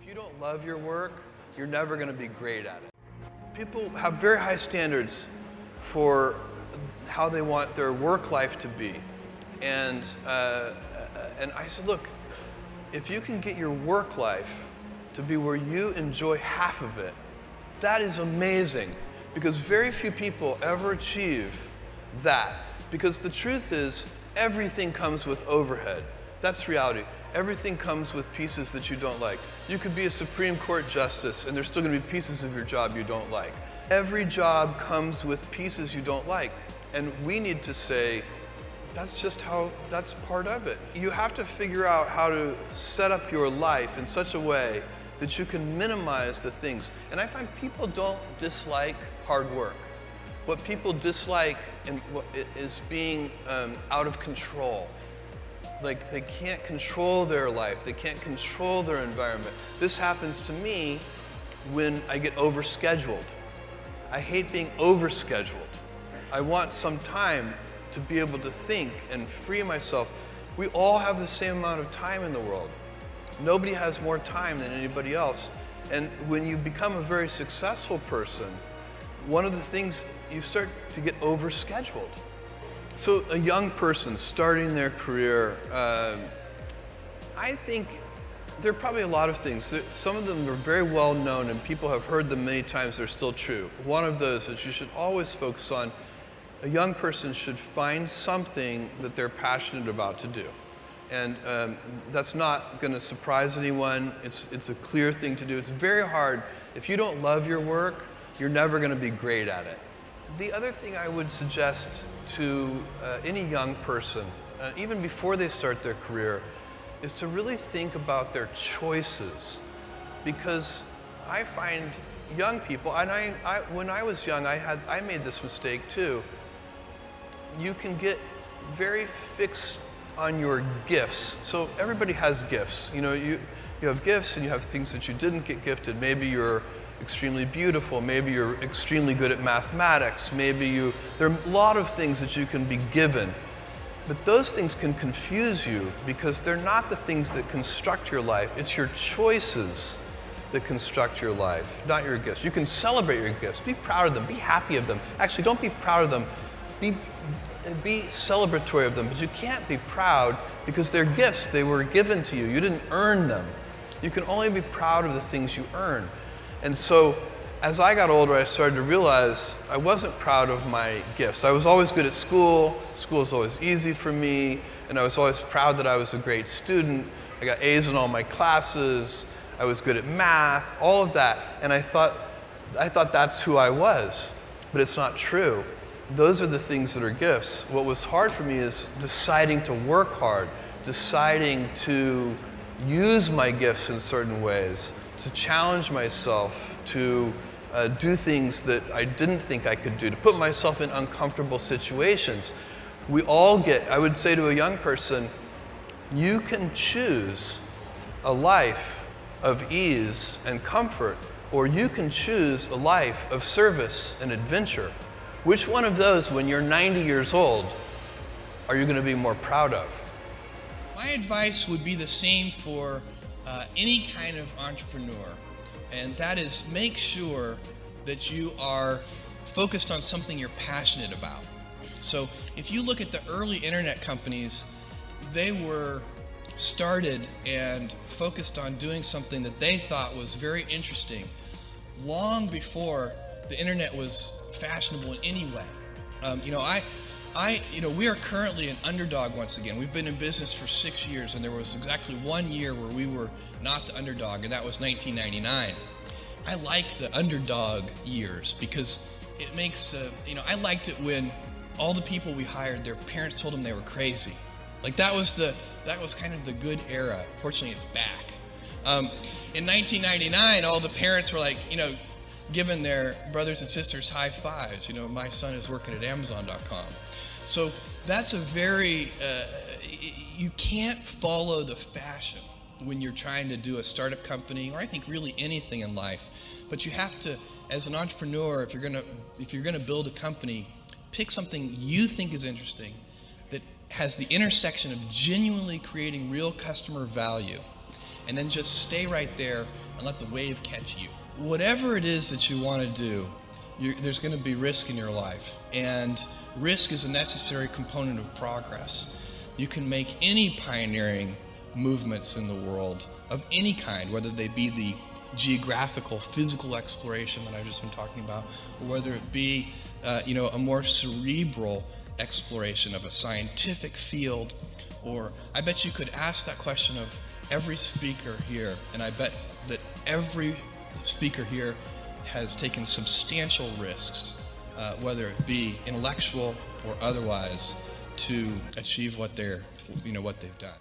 If you don't love your work, you're never going to be great at it. People have very high standards for how they want their work life to be. And I said, look, if you can get your work life to be where you enjoy half of it, that is amazing. Because very few people ever achieve that. Because the truth is, everything comes with overhead. That's reality. Everything comes with pieces that you don't like. You could be a Supreme Court justice and there's still going to be pieces of your job you don't like. Every job comes with pieces you don't like. And we need to say, that's part of it. You have to figure out how to set up your life in such a way that you can minimize the things. And I find people don't dislike hard work. What people dislike is being out of control. Like they can't control their life, they can't control their environment. This happens to me when I get overscheduled. I hate being overscheduled. I want some time to be able to think and free myself. We all have the same amount of time in the world. Nobody has more time than anybody else. And when you become a very successful person, one of the things, you start to get overscheduled. So a young person starting their career, I think there are probably a lot of things. Some of them are very well known and people have heard them many times, they're still true. One of those is you should always focus on, a young person should find something that they're passionate about to do. And that's not going to surprise anyone. It's a clear thing to do. It's very hard. If you don't love your work, you're never going to be great at it. The other thing I would suggest to any young person, even before they start their career, is to really think about their choices. Because I find young people, and when I was young, I made this mistake too. You can get very fixed on your gifts. So everybody has gifts. You know, you have gifts and you have things that you didn't get gifted. Maybe you're extremely beautiful, maybe you're extremely good at mathematics, there are a lot of things that you can be given. But those things can confuse you because they're not the things that construct your life. It's your choices that construct your life, not your gifts. You can celebrate your gifts, be proud of them, be happy of them. Actually, don't be proud of them, be celebratory of them, but you can't be proud because they're gifts. They were given to you. You didn't earn them. You can only be proud of the things you earn. And so, as I got older, I started to realize I wasn't proud of my gifts. I was always good at school. School was always easy for me, and I was always proud that I was a great student. I got A's in all my classes. I was good at math, all of that. And I thought that's who I was, but it's not true. Those are the things that are gifts. What was hard for me is deciding to work hard, deciding to use my gifts in certain ways, to challenge myself, to do things that I didn't think I could do, to put myself in uncomfortable situations. We all I would say to a young person, you can choose a life of ease and comfort, or you can choose a life of service and adventure. Which one of those, when you're 90 years old, are you going to be more proud of? My advice would be the same for any kind of entrepreneur, and that is make sure that you are focused on something you're passionate about. So if you look at the early internet companies, they were started and focused on doing something that they thought was very interesting long before the internet was fashionable in any way. We are currently an underdog once again. We've been in business for 6 years, and there was exactly 1 year where we were not the underdog, and that was 1999. I like the underdog years because it makes, I liked it when all the people we hired, their parents told them they were crazy. Like that was kind of the good era. Fortunately, it's back. In 1999, all the parents were like, giving their brothers and sisters high fives. My son is working at Amazon.com. So that's a very, you can't follow the fashion when you're trying to do a startup company, or I think really anything in life. But you have to, as an entrepreneur, if you're gonna build a company, pick something you think is interesting that has the intersection of genuinely creating real customer value, and then just stay right there and let the wave catch you. Whatever it is that you want to do, there's going to be risk in your life, and risk is a necessary component of progress. You can make any pioneering movements in the world of any kind, whether they be the geographical, physical exploration that I've just been talking about, or whether it be a more cerebral exploration of a scientific field. Or I bet you could ask that question of every speaker here, and I bet that every speaker here has taken substantial risks, whether it be intellectual or otherwise, to achieve what they've done.